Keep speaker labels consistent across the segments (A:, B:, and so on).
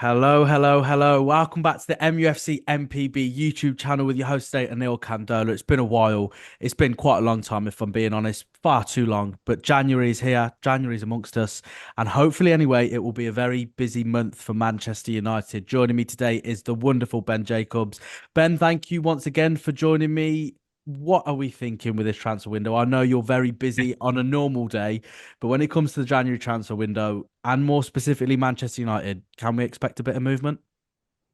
A: Hello, hello, hello. Welcome back to the mufcMPB YouTube channel with your host today, Anil Kandola. It's been a while. It's been quite a long time, if I'm being honest, far too long. But January's here, January's amongst us, and hopefully, anyway, it will be a very busy month for Manchester United. Joining me today is the wonderful Ben Jacobs. Ben, thank you once again for joining me. What are we thinking with this transfer window? I know you're very busy on a normal day, but when it comes to the January transfer window, and more specifically Manchester United, can we expect a bit of movement?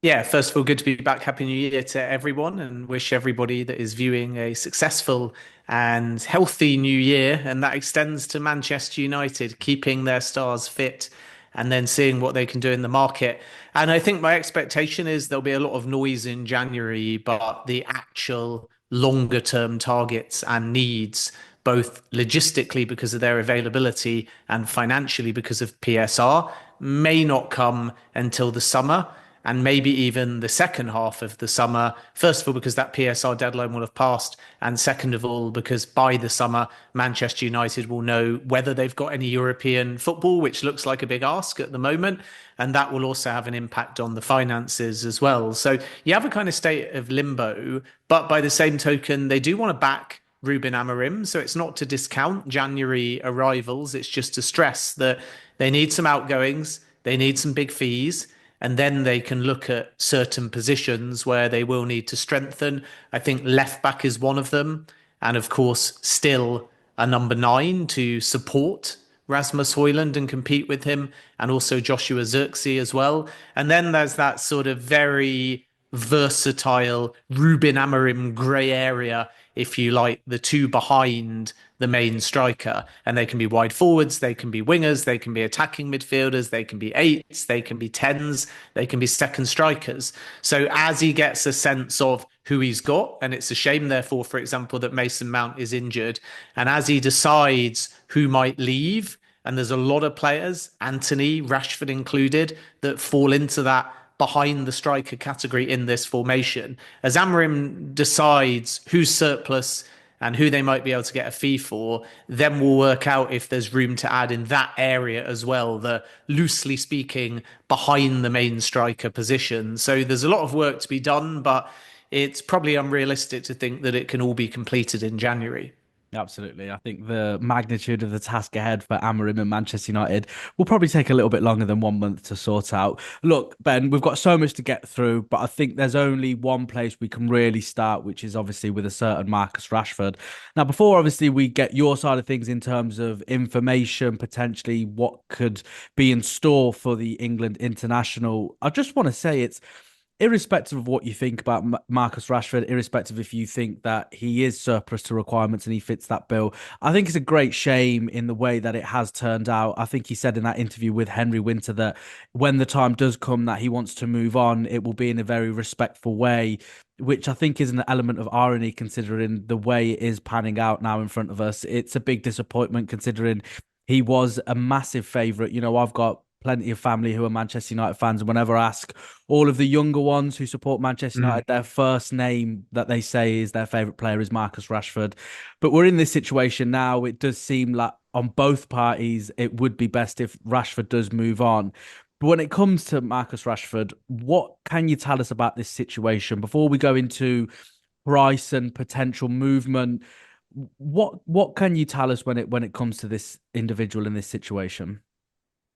B: Yeah, first of all, good to be back. Happy New Year to everyone, and wish everybody that is viewing a successful and healthy new year. And that extends to Manchester United, keeping their stars fit and then seeing what they can do in the market. And I think my expectation is there'll be a lot of noise in January, but the actual longer term targets and needs, both logistically because of their availability and financially because of PSR, may not come until the summer and maybe even the second half of the summer. First of all, because that PSR deadline will have passed. And second of all, because by the summer, Manchester United will know whether they've got any European football, which looks like a big ask at the moment. And that will also have an impact on the finances as well. So you have a kind of state of limbo. But by the same token, they do want to back Ruben Amorim. So it's not to discount January arrivals. It's just to stress that they need some outgoings, they need some big fees, and then they can look at certain positions where they will need to strengthen. I think left back is one of them. And of course, still a number nine to support Rasmus Højlund and compete with him, and also Joshua Zirkzee as well. And then there's that sort of very versatile Ruben Amorim grey area, if you like, the two behind the main striker. And they can be wide forwards, they can be wingers, they can be attacking midfielders, they can be eights, they can be tens, they can be second strikers. So as he gets a sense of who he's got, and it's a shame, therefore, for example, that Mason Mount is injured, and as he decides who might leave, and there's a lot of players, Anthony, Rashford included, that fall into that behind the striker category in this formation. As Amorim decides who's surplus and who they might be able to get a fee for, then we'll work out if there's room to add in that area as well, the loosely speaking, behind the main striker position. So there's a lot of work to be done, but it's probably unrealistic to think that it can all be completed in January.
A: Absolutely. I think the magnitude of the task ahead for Amorim and Manchester United will probably take a little bit longer than 1 month to sort out. Look, Ben, we've got so much to get through, but I think there's only one place we can really start, which is obviously with a certain Marcus Rashford. Now, before obviously we get your side of things in terms of information, potentially what could be in store for the England international, I just want to say it's irrespective of what you think about Marcus Rashford, irrespective if you think that he is surplus to requirements and he fits that bill, I think it's a great shame in the way that it has turned out. I think he said in that interview with Henry Winter that when the time does come that he wants to move on, it will be in a very respectful way, which I think is an element of irony considering the way it is panning out now in front of us. It's a big disappointment considering he was a massive favourite. You know, I've got plenty of family who are Manchester United fans, and whenever I ask all of the younger ones who support Manchester
B: Mm.
A: United, their first name that they say is their favourite player is Marcus Rashford. But we're in this situation now. It does seem like on both parties, it would be best if Rashford does move on. But when it comes to Marcus Rashford, what can you tell us about this situation before we go into price and potential movement? What can you tell us when it comes to this individual in this situation?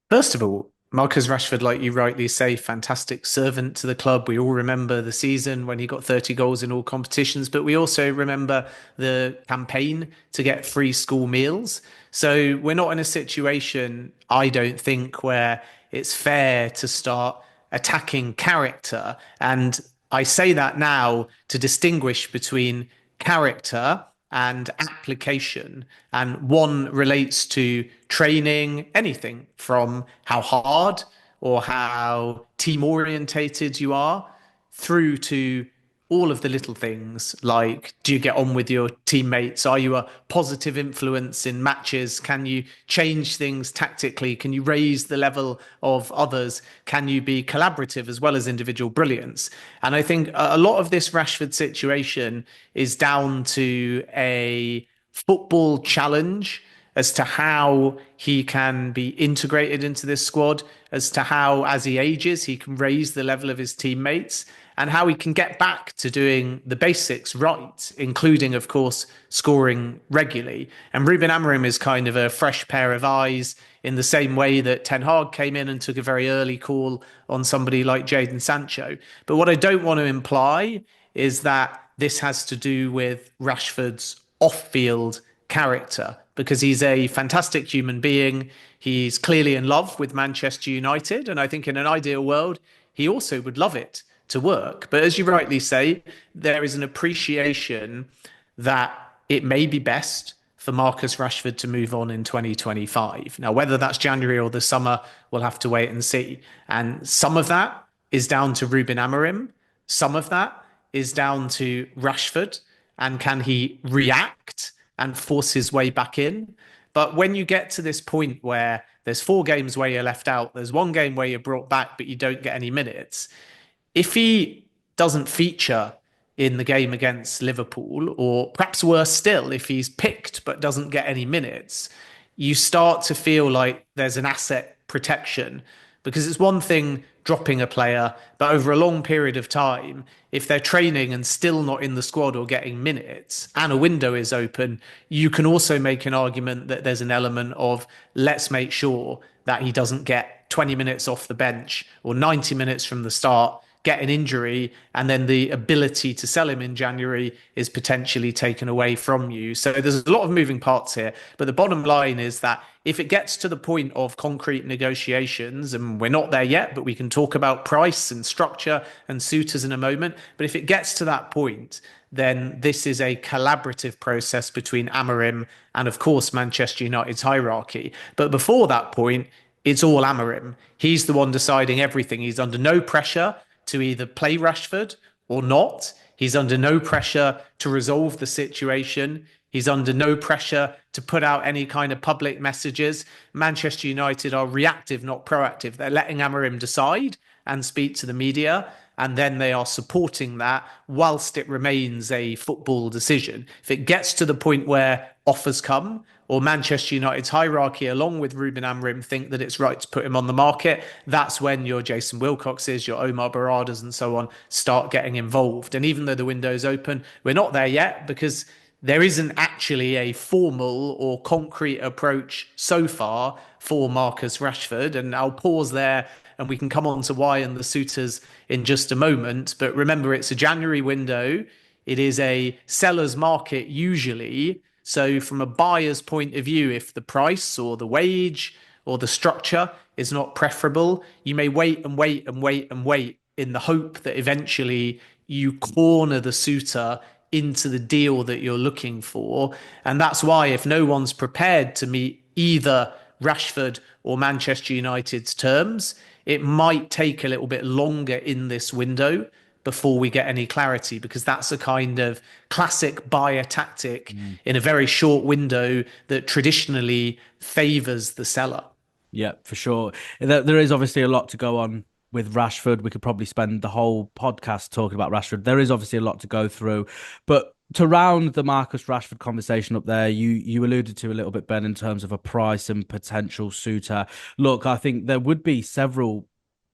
B: First of all, Marcus Rashford, like you rightly say, fantastic servant to the club. We all remember the season when he got 30 goals in all competitions, but we also remember the campaign to get free school meals. So we're not in a situation, I don't think, where it's fair to start attacking character. And I say that now to distinguish between character and application. And one relates to training, anything from how hard or how team orientated you are, through to all of the little things like, do you get on with your teammates? Are you a positive influence in matches? Can you change things tactically? Can you raise the level of others? Can you be collaborative as well as individual brilliance? And I think a lot of this Rashford situation is down to a football challenge as to how he can be integrated into this squad, as to how, as he ages, he can raise the level of his teammates, and how he can get back to doing the basics right, including, of course, scoring regularly. And Ruben Amorim is kind of a fresh pair of eyes in the same way that Ten Hag came in and took a very early call on somebody like Jadon Sancho. But what I don't want to imply is that this has to do with Rashford's off-field character, because he's a fantastic human being. He's clearly in love with Manchester United, and I think in an ideal world, he also would love it to work. But as you rightly say, there is an appreciation that it may be best for Marcus Rashford to move on in 2025. Now, whether that's January or the summer, we'll have to wait and see. And some of that is down to Ruben Amorim. Some of that is down to Rashford. And can he react and force his way back in? But when you get to this point where there's 4 games where you're left out, there's 1 game where you're brought back, but you don't get any minutes, if he doesn't feature in the game against Liverpool, or perhaps worse still, if he's picked but doesn't get any minutes, you start to feel like there's an asset protection, because it's one thing dropping a player, but over a long period of time, if they're training and still not in the squad or getting minutes and a window is open, you can also make an argument that there's an element of, let's make sure that he doesn't get 20 minutes off the bench or 90 minutes from the start, get an injury, and then the ability to sell him in January is potentially taken away from you. So there's a lot of moving parts here. But the bottom line is that if it gets to the point of concrete negotiations, and we're not there yet, but we can talk about price and structure and suitors in a moment. But if it gets to that point, then this is a collaborative process between Amorim and, of course, Manchester United's hierarchy. But before that point, it's all Amorim. He's the one deciding everything. He's under no pressure to either play Rashford or not. He's under no pressure to resolve the situation. He's under no pressure to put out any kind of public messages. Manchester United are reactive, not proactive. They're letting Amorim decide and speak to the media, and then they are supporting that whilst it remains a football decision. If it gets to the point where offers come, or Manchester United's hierarchy, along with Ruben Amorim, think that it's right to put him on the market, that's when your Jason Wilcoxes, your Omar Baradas and so on start getting involved. And even though the window is open, we're not there yet, because there isn't actually a formal or concrete approach so far for Marcus Rashford. And I'll pause there and we can come on to why and the suitors in just a moment. But remember, it's a January window. It is a seller's market usually. So from a buyer's point of view, if the price or the wage or the structure is not preferable, you may wait and wait and wait and wait in the hope that eventually you corner the suitor into the deal that you're looking for. And that's why, if no one's prepared to meet either Rashford or Manchester United's terms, it might take a little bit longer in this window before we get any clarity, because that's a kind of classic buyer tactic in a very short window that traditionally favors the seller.
A: Yeah, for sure. There is obviously a lot to go on with Rashford. We could probably spend the whole podcast talking about Rashford. There is obviously a lot to go through. But to round the Marcus Rashford conversation up there, you alluded to a little bit, Ben, in terms of a price and potential suitor. Look, I think there would be several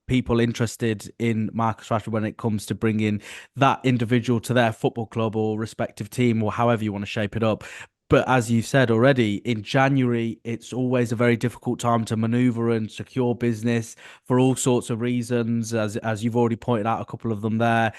A: people interested in Marcus Rashford when it comes to bringing that individual to their football club or respective team, or however you want to shape it up. But as you've said already, in January, it's always a very difficult time to maneuver and secure business for all sorts of reasons, as you've already pointed out a couple of them there.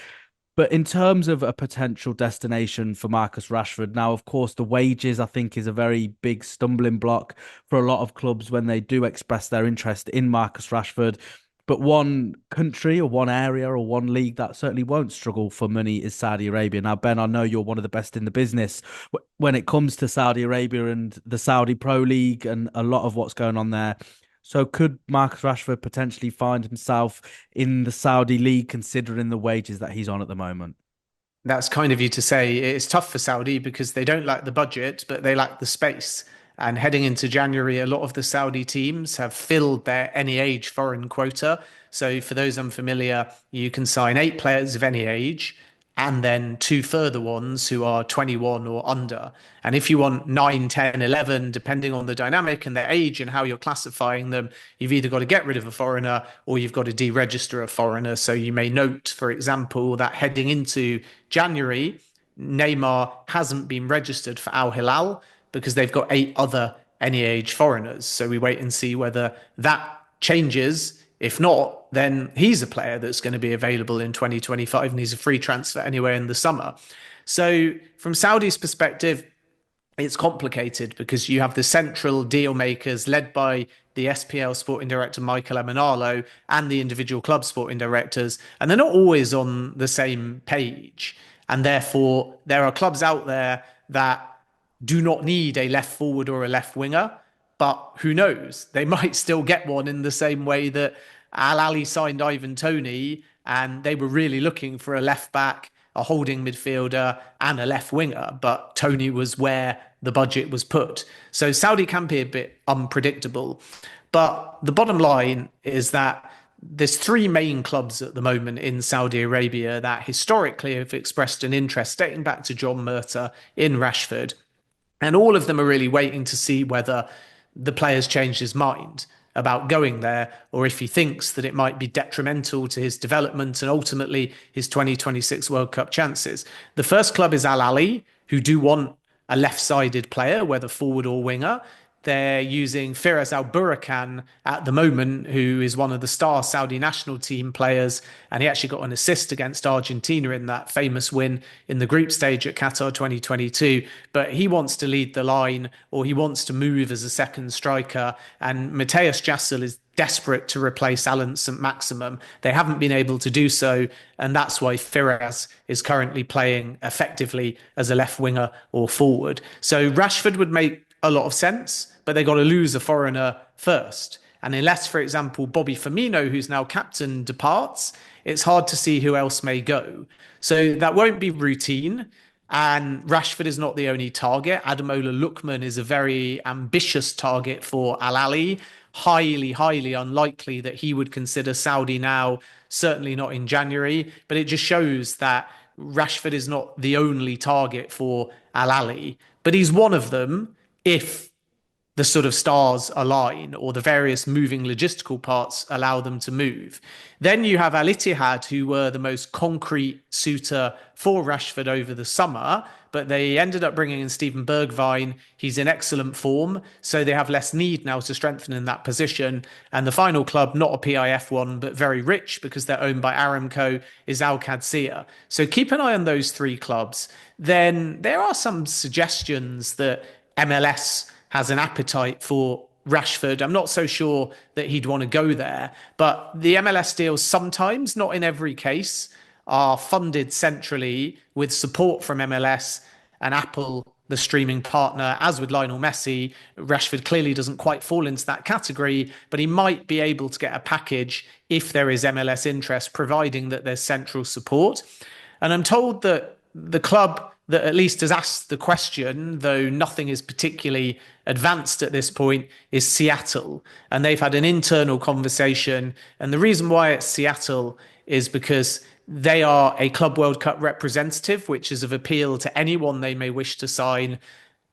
A: But in terms of a potential destination for Marcus Rashford, now, of course, the wages, I think, is a very big stumbling block for a lot of clubs when they do express their interest in Marcus Rashford. But one country or one area or one league that certainly won't struggle for money is Saudi Arabia. Now, Ben, I know you're one of the best in the business when it comes to Saudi Arabia and the Saudi Pro League and a lot of what's going on there. So could Marcus Rashford potentially find himself in the Saudi league, considering the wages that he's on at the moment?
B: That's kind of you to say. It's tough for Saudi because they don't lack the budget, but they lack the space. And heading into January, a lot of the Saudi teams have filled their any age foreign quota. So for those unfamiliar, you can sign 8 players of any age and then two further ones who are 21 or under. And if you want 9, 10, 11, depending on the dynamic and their age and how you're classifying them, you've either got to get rid of a foreigner or you've got to deregister a foreigner. So you may note, for example, that heading into January, Neymar hasn't been registered for Al Hilal because they've got 8 other any age foreigners. So we wait and see whether that changes. If not, then he's a player that's going to be available in 2025 and he's a free transfer anyway in the summer. So from Saudi's perspective, it's complicated because you have the central deal makers led by the SPL sporting director Michael Emanalo and the individual club sporting directors, and they're not always on the same page. And therefore, there are clubs out there that do not need a left forward or a left winger, but who knows? They might still get one in the same way that Al Ahly signed Ivan Toney, and they were really looking for a left back, a holding midfielder, and a left winger. But Toney was where the budget was put. So Saudi can be a bit unpredictable. But the bottom line is that there's 3 main clubs at the moment in Saudi Arabia that historically have expressed an interest dating back to John Murtough in Rashford. And all of them are really waiting to see whether the player's changed his mind about going there, or if he thinks that it might be detrimental to his development and ultimately his 2026 World Cup chances. The first club is Al Ahly, who do want a left-sided player, whether forward or winger. They're using Firas Al Burakan at the moment, who is one of the star Saudi national team players. And he actually got an assist against Argentina in that famous win in the group stage at Qatar 2022. But he wants to lead the line, or he wants to move as a second striker. And Matthias Jassel is desperate to replace Alan St. Maximum. They haven't been able to do so. And that's why Firas is currently playing effectively as a left winger or forward. So Rashford would make a lot of sense, but they got to lose a foreigner first. And unless, for example, Bobby Firmino, who's now captain, departs, it's hard to see who else may go. So that won't be routine. And Rashford is not the only target. Ademola Lookman is a very ambitious target for Al Ahly. Highly, highly unlikely that he would consider Saudi now, certainly not in January. But it just shows that Rashford is not the only target for Al Ahly, but he's one of them if the sort of stars align or the various moving logistical parts allow them to move. Then you have Al Ittihad, who were the most concrete suitor for Rashford over the summer, but they ended up bringing in Steven Bergwijn. He's in excellent form, so they have less need now to strengthen in that position. And the final club, not a PIF one, but very rich because they're owned by Aramco, is Al Qadsiya. So keep an eye on those 3 clubs. Then there are some suggestions that MLS has an appetite for Rashford. I'm not so sure that he'd want to go there, but the MLS deals sometimes, not in every case, are funded centrally with support from MLS and Apple, the streaming partner, as with Lionel Messi. Rashford clearly doesn't quite fall into that category, but he might be able to get a package if there is MLS interest, providing that there's central support. And I'm told that the club that at least has asked the question, though nothing is particularly advanced at this point, is Seattle. And they've had an internal conversation. And the reason why it's Seattle is because they are a Club World Cup representative, which is of appeal to anyone they may wish to sign.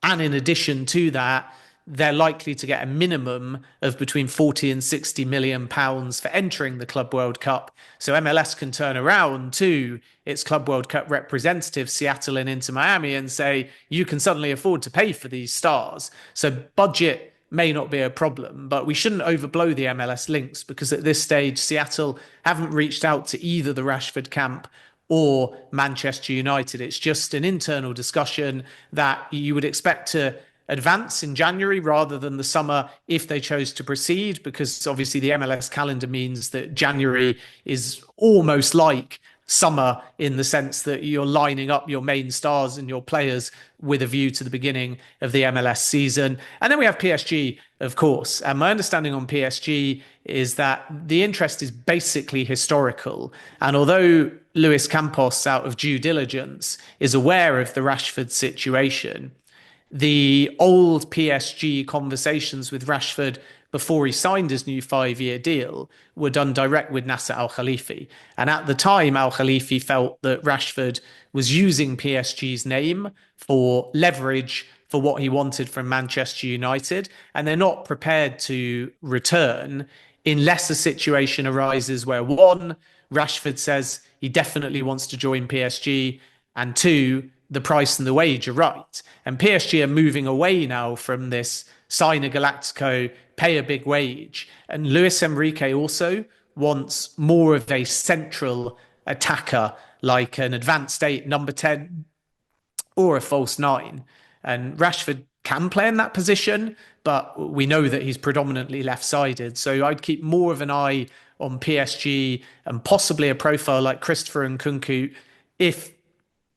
B: And in addition to that, they're likely to get a minimum of between 40 and 60 million pounds for entering the Club World Cup. So MLS can turn around to its Club World Cup representatives, Seattle and Inter Miami, and say, you can suddenly afford to pay for these stars. So budget may not be a problem, but we shouldn't overblow the MLS links because at this stage, Seattle haven't reached out to either the Rashford camp or Manchester United. It's just an internal discussion that you would expect to advance in January rather than the summer if they chose to proceed, because obviously the MLS calendar means that January is almost like summer in the sense that you're lining up your main stars and your players with a view to the beginning of the MLS season. And then we have PSG, of course. And my understanding on PSG is that the interest is basically historical. And although Luis Campos, out of due diligence, is aware of the Rashford situation, the old PSG conversations with Rashford before he signed his new 5-year deal were done direct with Nasser Al Khalifi. And at the time, Al Khalifi felt that Rashford was using PSG's name for leverage for what he wanted from Manchester United. And they're not prepared to return unless a situation arises where one, Rashford says he definitely wants to join PSG, and two, the price and the wage are right. And PSG are moving away now from this sign a Galactico, pay a big wage. And Luis Enrique also wants more of a central attacker, like an advanced eight, number 10, or a false nine. And Rashford can play in that position, but we know that he's predominantly left sided. So I'd keep more of an eye on PSG and possibly a profile like Christopher Nkunku if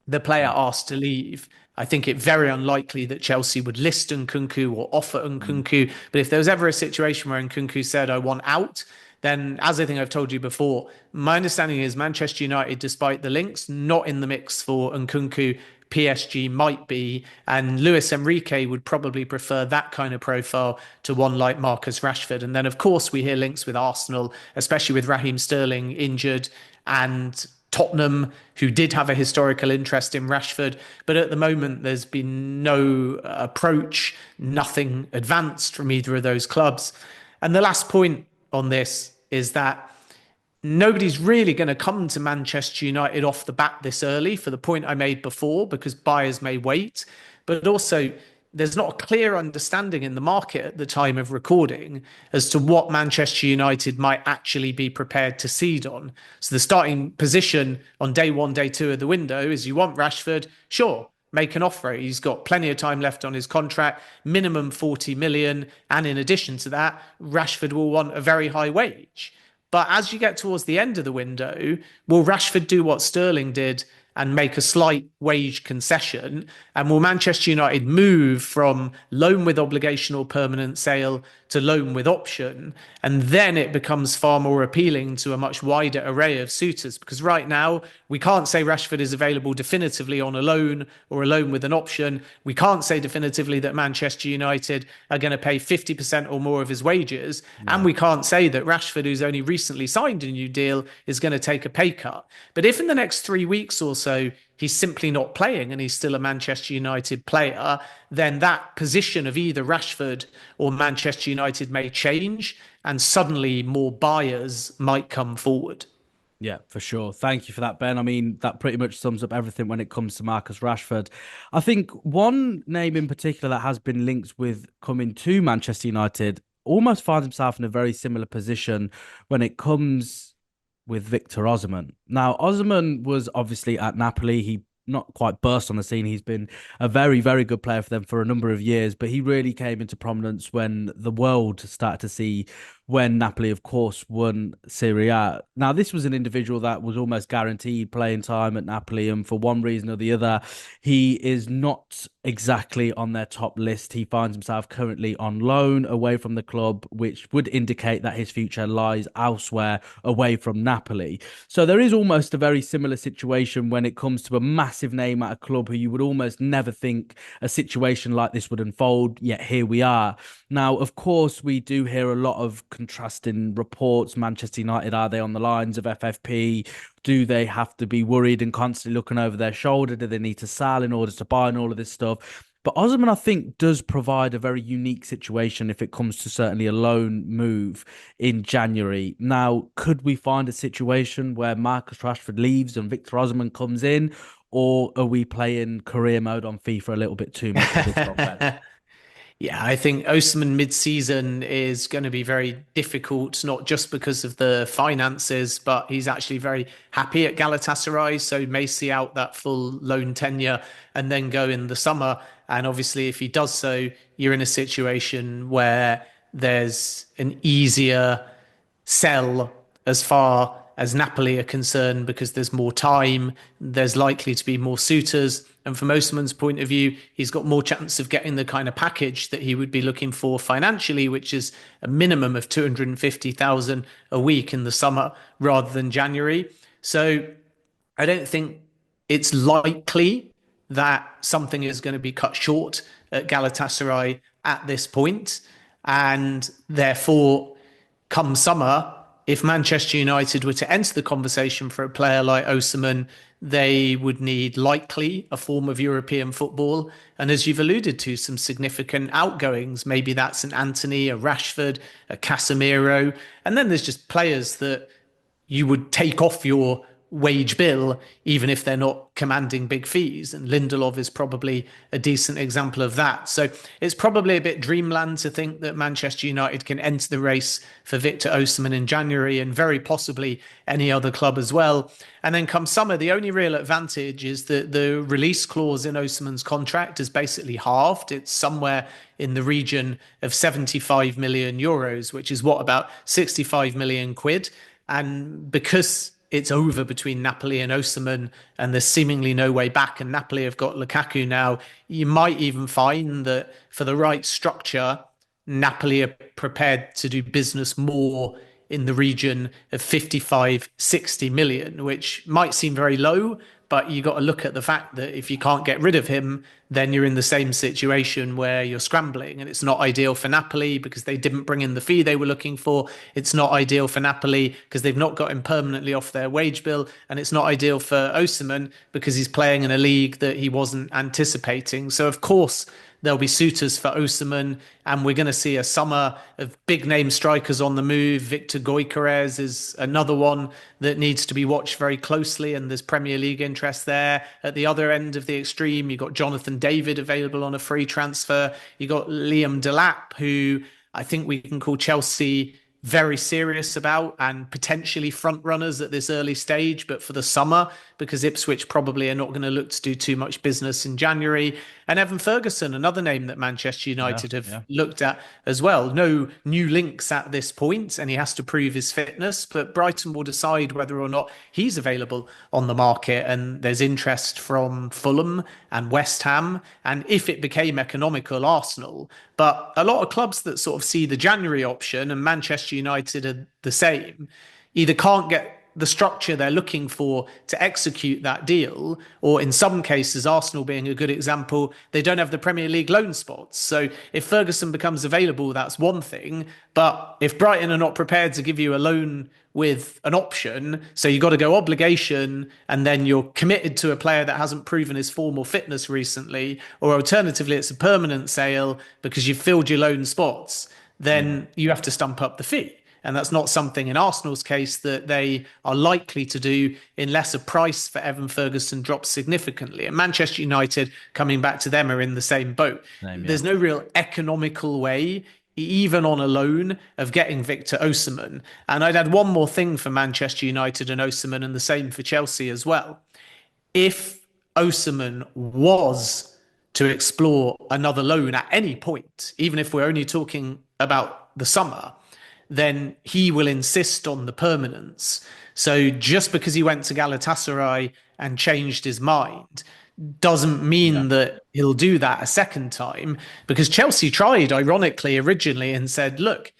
B: the player asked to leave. I think it very unlikely that Chelsea would list Nkunku or offer
A: Mm.
B: Nkunku. But if there was ever a situation where Nkunku said, I want out, then as I think I've told you before, my understanding is Manchester United, despite the links, not in the mix for Nkunku. PSG might be, and Luis Enrique would probably prefer that kind of profile to one like Marcus Rashford. And then, of course, we hear links with Arsenal, especially with Raheem Sterling injured, and Tottenham, who did have a historical interest in Rashford. But at the moment, there's been no approach, nothing advanced from either of those clubs. And the last point on this is that nobody's really going to come to Manchester United off the bat this early for the point I made before, because buyers may wait. But also, there's not a clear understanding in the market at the time of recording as to what Manchester United might actually be prepared to cede on. So the starting position on day one, day two of the window is you want Rashford, sure, make an offer. He's got plenty of time left on his contract, minimum 40 million. And in addition to that, Rashford will want a very high wage. But as you get towards the end of the window, will Rashford do what Sterling did and make a slight wage concession? And will Manchester United move from loan with obligation or permanent sale to loan with option? And then it becomes far more appealing to a much wider array of suitors. Because right now, we can't say Rashford is available definitively on a loan or a loan with an option. We can't say definitively that Manchester United are going to pay 50% or more of his wages. And
A: Yeah.
B: we can't say that Rashford, who's only recently signed a new deal, is going to take a pay cut. But if in the next 3 weeks or so, he's simply not playing and he's still a Manchester United player, then that position of either Rashford or Manchester United may change and suddenly more buyers might come forward.
A: Yeah, for sure. Thank you for that, Ben. I mean, that pretty much sums up everything when it comes to Marcus Rashford. I think one name in particular that has been linked with coming to Manchester United almost finds himself in a very similar position when it comes with Victor Osimhen. Now, Osimhen was obviously at Napoli. He not quite burst on the scene. He's been a very, very good player for them for a number of years, but he really came into prominence when the world started to see when Napoli, of course, won Serie A. Now, this was an individual that was almost guaranteed playing time at Napoli, and for one reason or the other, he is not exactly on their top list. He finds himself currently on loan away from the club, which would indicate that his future lies elsewhere away from Napoli. So there is almost a very similar situation when it comes to a massive name at a club who you would almost never think a situation like this would unfold, yet here we are. Now, of course, we do hear a lot of contrasting reports. Manchester United, are they on the lines of FFP? Do they have to be worried and constantly looking over their shoulder? Do they need to sell in order to buy and all of this stuff? But Osimhen, I think, does provide a very unique situation if it comes to certainly a loan move in January. Now, could we find a situation where Marcus Rashford leaves and Victor Osimhen comes in? Or are we playing career mode on FIFA a little bit too much with this one, Ben?
B: Yeah, I think Osimhen mid-season is going to be very difficult, not just because of the finances, but he's actually very happy at Galatasaray, so may see out that full loan tenure and then go in the summer. And obviously, if he does so, you're in a situation where there's an easier sell as far as Napoli are concerned because there's more time, there's likely to be more suitors. And from Osimhen's point of view, he's got more chance of getting the kind of package that he would be looking for financially, which is a minimum of 250,000 a week in the summer rather than January. So I don't think it's likely that something is going to be cut short at Galatasaray at this point. And therefore, come summer, if Manchester United were to enter the conversation for a player like Osimhen, they would need likely a form of European football. And as you've alluded to, some significant outgoings. Maybe that's an Anthony, a Rashford, a Casemiro. And then there's just players that you would take off your wage bill, even if they're not commanding big fees. And Lindelof is probably a decent example of that. So it's probably a bit dreamland to think that Manchester United can enter the race for Victor Osimhen in January and very possibly any other club as well. And then come summer, the only real advantage is that the release clause in Osimhen's contract is basically halved. It's somewhere in the region of 75 million euros, which is what, about 65 million quid. And because it's over between Napoli and Osimhen, and there's seemingly no way back, and Napoli have got Lukaku now, you might even find that for the right structure, Napoli are prepared to do business more in the region of 55, 60 million, which might seem very low, but you got to look at the fact that if you can't get rid of him, then you're in the same situation where you're scrambling. And it's not ideal for Napoli because they didn't bring in the fee they were looking for. It's not ideal for Napoli because they've not got him permanently off their wage bill. And it's not ideal for Osimhen because he's playing in a league that he wasn't anticipating. So, of course, there'll be suitors for Osimhen, and we're going to see a summer of big name strikers on the move. Victor Gyökeres is another one that needs to be watched very closely, and there's Premier League interest there. At the other end of the extreme, you've got Jonathan David available on a free transfer. You've got Liam Delap, who I think we can call Chelsea very serious about and potentially front runners at this early stage, but for the summer, because Ipswich probably are not going to look to do too much business in January. And Evan Ferguson, another name that Manchester United have looked at as well. No new links at this point, and he has to prove his fitness, but Brighton will decide whether or not he's available on the market. And there's interest from Fulham and West Ham, and if it became economical, Arsenal. But a lot of clubs that sort of see the January option, and Manchester United are the same, either can't get the structure they're looking for to execute that deal, or in some cases, Arsenal being a good example, they don't have the Premier League loan spots. So if Ferguson becomes available, that's one thing. But if Brighton are not prepared to give you a loan with an option, so you've got to go obligation, and then you're committed to a player that hasn't proven his form or fitness recently, or alternatively, it's a permanent sale because you've filled your loan spots, then you have to stump up the fee. And that's not something in Arsenal's case that they are likely to do unless a price for Evan Ferguson drops significantly. And Manchester United, coming back to them, are in the same boat. There's no real economical way, even on a loan, of getting Victor Osimhen. And I'd add one more thing for Manchester United and Osimhen, and the same for Chelsea as well. If Osimhen was to explore another loan at any point, even if we're only talking about the summer, then he will insist on the permanence. So just because he went to Galatasaray and changed his mind doesn't mean that he'll do that a second time, because Chelsea tried, ironically, originally and said, look,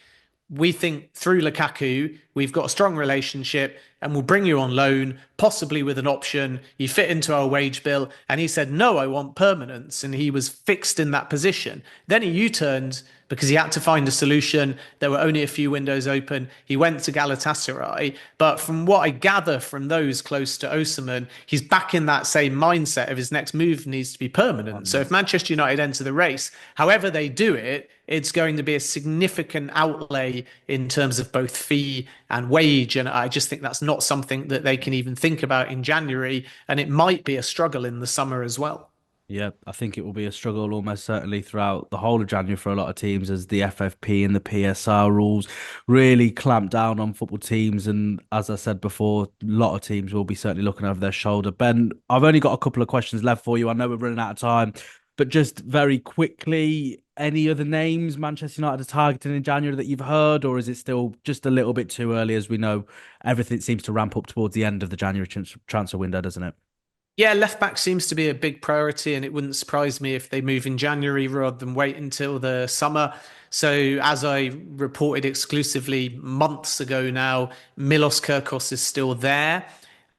B: we think through Lukaku, we've got a strong relationship and we'll bring you on loan, possibly with an option. You fit into our wage bill. And he said, no, I want permanence. And he was fixed in that position. Then he U-turned because he had to find a solution. There were only a few windows open. He went to Galatasaray. But from what I gather from those close to Osimhen, he's back in that same mindset of his next move needs to be permanent. So if Manchester United enter the race, however they do it, it's going to be a significant outlay in terms of both fee and wage. And I just think that's not something that they can even think about in January. And it might be a struggle in the summer as well.
A: Yeah, I think it will be a struggle almost certainly throughout the whole of January for a lot of teams as the FFP and the PSR rules really clamp down on football teams. And as I said before, a lot of teams will be certainly looking over their shoulder. Ben, I've only got a couple of questions left for you. I know we're running out of time, but just very quickly, any other names Manchester United are targeting in January that you've heard, or is it still just a little bit too early? As we know, everything seems to ramp up towards the end of the January transfer window, doesn't it?
B: Yeah, left back seems to be a big priority, and it wouldn't surprise me if they move in January rather than wait until the summer. So, as I reported exclusively months ago now, Milos Kirkos is still there.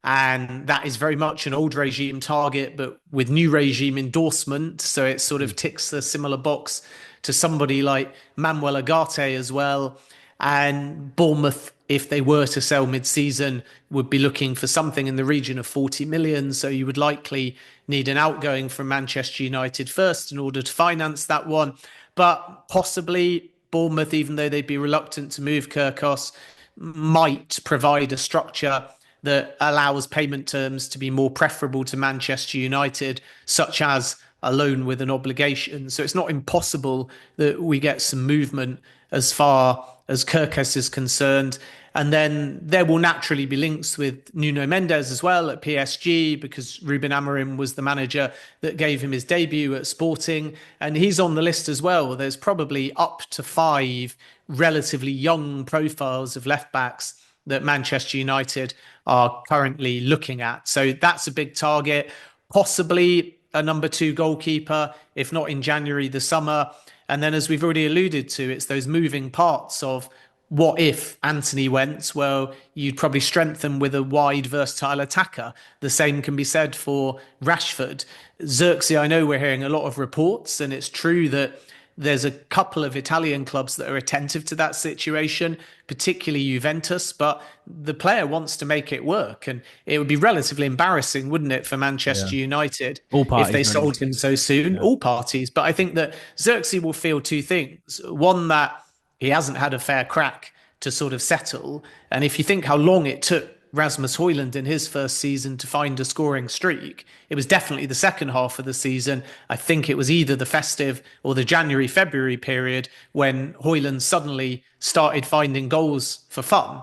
B: And that is very much an old regime target, but with new regime endorsement. So it sort of ticks the similar box to somebody like Manuel Ugarte as well. And Bournemouth, if they were to sell mid-season, would be looking for something in the region of 40 million. So you would likely need an outgoing from Manchester United first in order to finance that one. But possibly Bournemouth, even though they'd be reluctant to move Kirkos, might provide a structure that allows payment terms to be more preferable to Manchester United, such as a loan with an obligation. So it's not impossible that we get some movement as far as Kirkos is concerned. And then there will naturally be links with Nuno Mendes as well at PSG, because Ruben Amorim was the manager that gave him his debut at Sporting. And he's on the list as well. There's probably up to 5 relatively young profiles of left backs that Manchester United are currently looking at. So that's a big target. Possibly a number 2 goalkeeper, if not in January, the summer. And then, as we've already alluded to, it's those moving parts of what if Anthony went? Well, you'd probably strengthen with a wide, versatile attacker. The same can be said for Rashford. Xerxes, I know we're hearing a lot of reports, and it's true that there's a couple of Italian clubs that are attentive to that situation, particularly Juventus, but the player wants to make it work. And it would be relatively embarrassing, wouldn't it, for
A: Yeah.
B: Manchester United
A: All
B: if they
A: parties
B: sold
A: win.
B: him so soon,
A: Yeah.
B: all parties. But I think that Xerxes will feel 2 things. One, that he hasn't had a fair crack to sort of settle. And if you think how long it took Rasmus Højlund in his first season to find a scoring streak, it was definitely the second half of the season. I think it was either the festive or the January, February period when Højlund suddenly started finding goals for fun.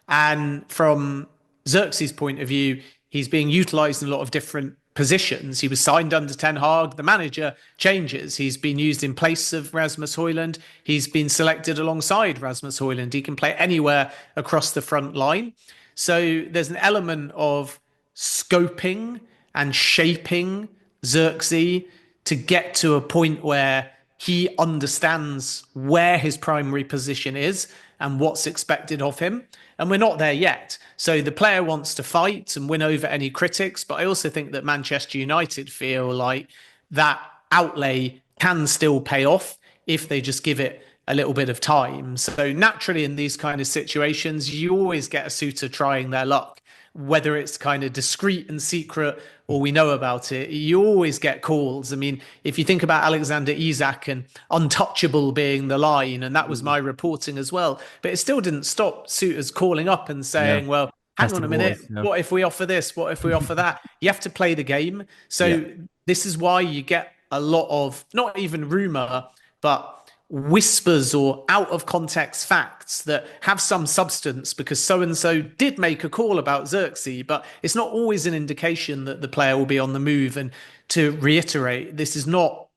B: And from Xerxes' point of view, he's being utilised in a lot of different positions. He was signed under Ten Hag. The manager changes. He's been used in place of Rasmus Højlund. He's been selected alongside Rasmus Højlund. He can play anywhere across the front line. So there's an element of scoping and shaping Xerxes to get to a point where he understands where his primary position is and what's expected of him. And we're not there yet. So the player wants to fight and win over any critics. But I also think that Manchester United feel like that outlay can still pay off if they just give it a little bit of time. So naturally, in these kind of situations, you always get a suitor trying their luck, whether it's kind of discreet and secret or we know about it. You always get calls. I mean, if you think about Alexander Isak and untouchable being the line, and that was my reporting as well, but it still didn't stop suitors calling up and
A: Yeah.
B: saying, well, hang on a
A: Testing the
B: minute.
A: waters. Yeah.
B: What if we offer this? What if we offer that? You have to play the game. So
A: Yeah.
B: this is why you get a lot of, not even rumor, but whispers or out of context facts that have some substance because so and so did make a call about Xerxes, but it's not always an indication that the player will be on the move. And to reiterate, this is not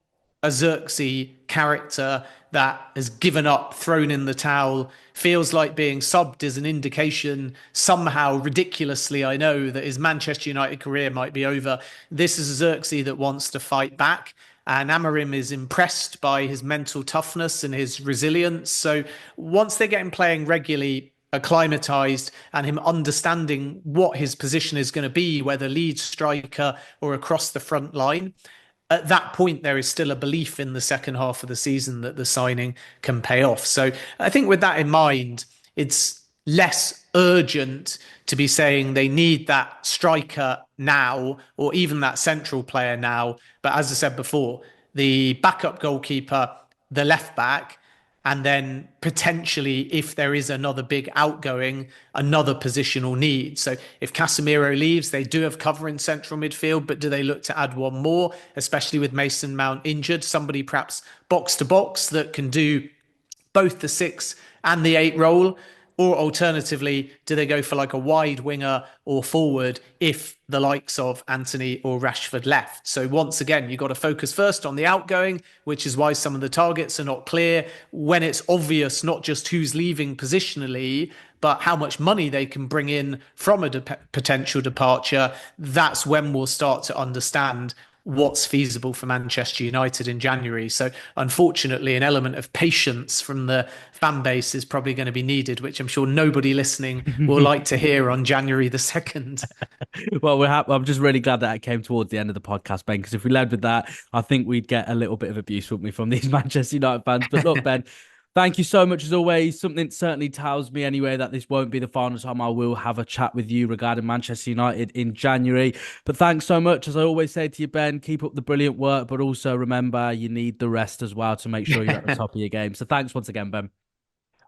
B: a Xerxes character that has given up, thrown in the towel, feels like being subbed is an indication somehow ridiculously, I know, that his Manchester United career might be over. This is a Xerxes that wants to fight back. And Amorim is impressed by his mental toughness and his resilience. So once they get him playing regularly, acclimatized, and him understanding what his position is going to be, whether lead striker or across the front line, at that point, there is still a belief in the second half of the season that the signing can pay off. So I think with that in mind, it's less urgent to be saying they need that striker now or even that central player now. But as I said before, the backup goalkeeper, the left back, and then potentially, if there is another big outgoing, another positional need. So if Casemiro leaves, they do have cover in central midfield, but do they look to add one more, especially with Mason Mount injured? Somebody perhaps box to box that can do both the 6 and the 8 role? Or alternatively, do they go for like a wide winger or forward if the likes of Anthony or Rashford left? So once again, you've got to focus first on the outgoing, which is why some of the targets are not clear. When it's obvious not just who's leaving positionally, but how much money they can bring in from a potential departure, that's when we'll start to understand what's feasible for Manchester United in January. So, unfortunately, an element of patience from the fan base is probably going to be needed, which I'm sure nobody listening will like to hear on January the 2nd.
A: Well, I'm just really glad that it came towards the end of the podcast, Ben, because if we led with that, I think we'd get a little bit of abuse, wouldn't we, from these Manchester United fans. But look, Ben, thank you so much as always. Something certainly tells me anyway that this won't be the final time I will have a chat with you regarding Manchester United in January. But thanks so much. As I always say to you, Ben, keep up the brilliant work, but also remember you need the rest as well to make sure you're at the top of your game. So thanks once again, Ben.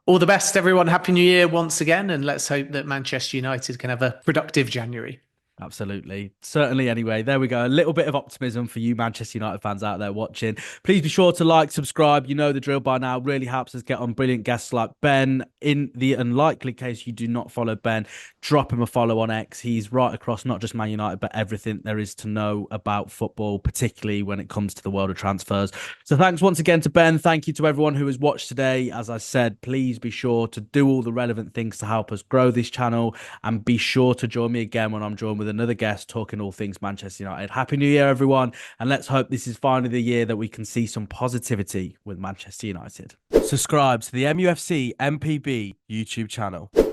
B: All the best, everyone. Happy New Year once again. And let's hope that Manchester United can have a productive January.
A: Absolutely. Certainly, anyway. There we go. A little bit of optimism for you Manchester United fans out there watching. Please be sure to like, subscribe. You know the drill by now. Really helps us get on brilliant guests like Ben. In the unlikely case you do not follow Ben, drop him a follow on X. He's right across not just Man United, but everything there is to know about football, particularly when it comes to the world of transfers. So thanks once again to Ben. Thank you to everyone who has watched today. As I said, please be sure to do all the relevant things to help us grow this channel, and be sure to join me again when I'm joined with another guest talking all things Manchester United. Happy New Year, everyone. And let's hope this is finally the year that we can see some positivity with Manchester United. Subscribe to the MUFC MPB YouTube channel.